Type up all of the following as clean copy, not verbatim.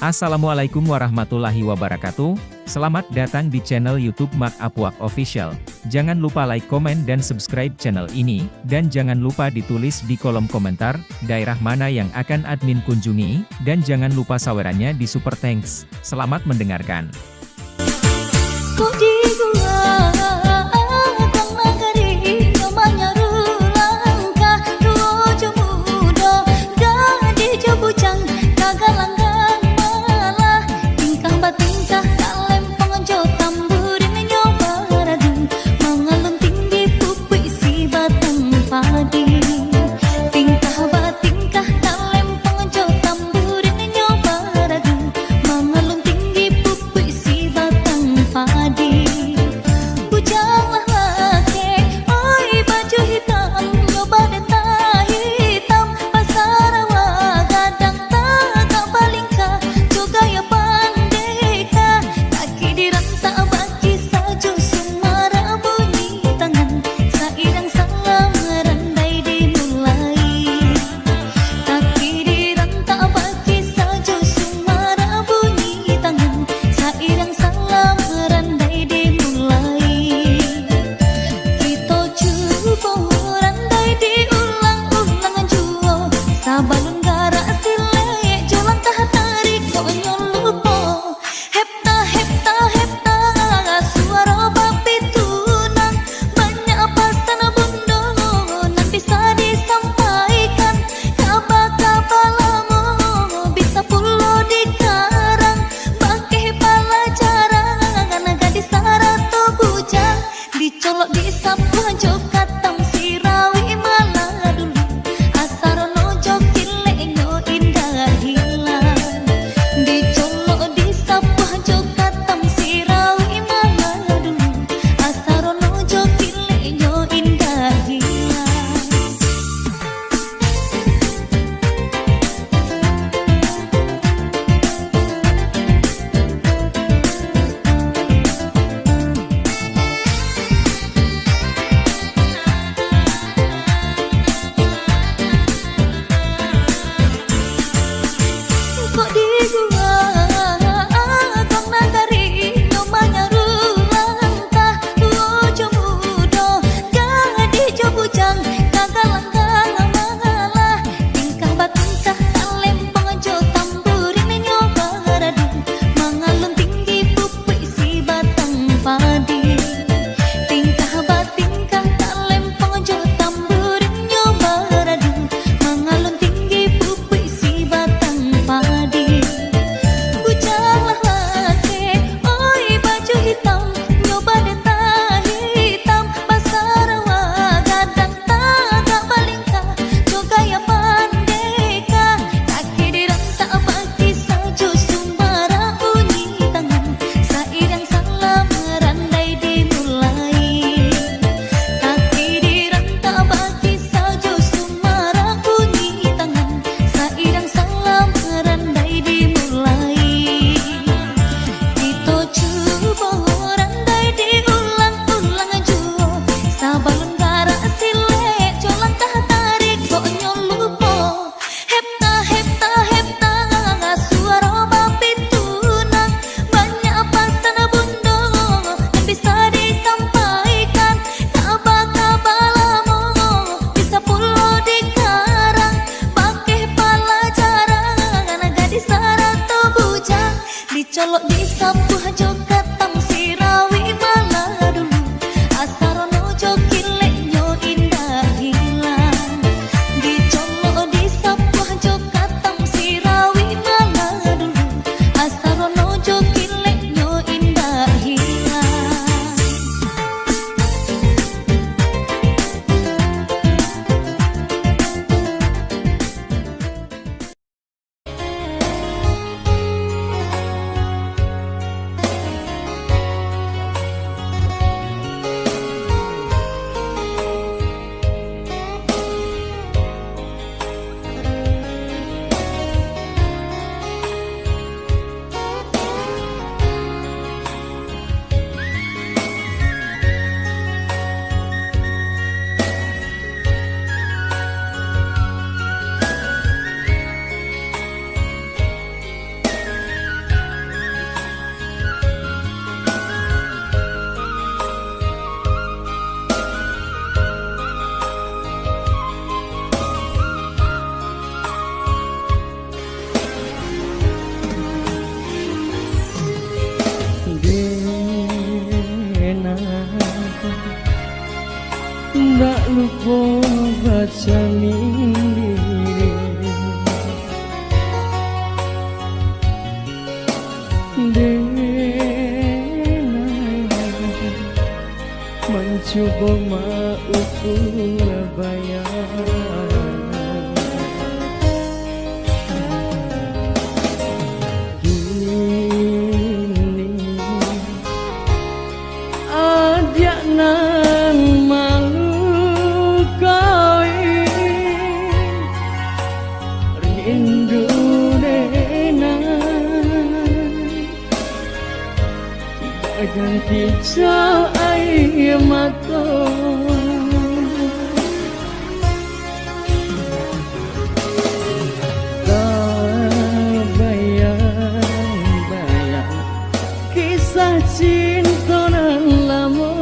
Assalamualaikum warahmatullahi wabarakatuh. Selamat datang di channel YouTube Mak Apuak Official. Jangan lupa like, komen, dan subscribe channel ini. Dan jangan lupa ditulis di kolom komentar, daerah mana yang akan admin kunjungi. Dan jangan lupa sawerannya di Super Thanks. Selamat mendengarkan. Colok di sapu jokat tam sirawi malah dulu asarono jokile nyo indah hilang dicolok di sapu jokat tam sirawi malah dulu asarono jokile nyo indah hilang. sendiri mencoba mauku bayar ini adik nan malu koi rindu ganti cahaya mata bayang-bayang kisah cinta nan lama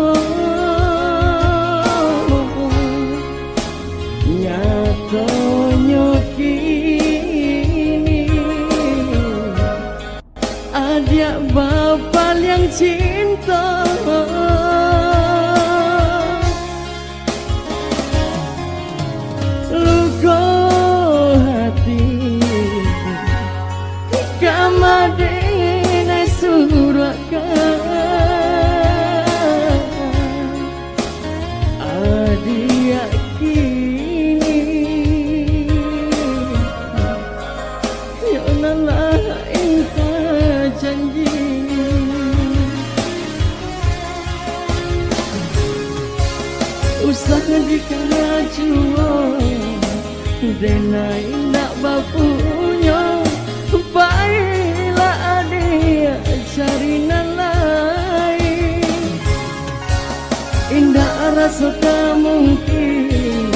nyatanya kini adik bapak yang cinta luka hati kamadene surakan adik kini ya nalah engkau janji usah dikerajua denai nak bapunya baiklah adik cari nan lain indah rasa tak mungkin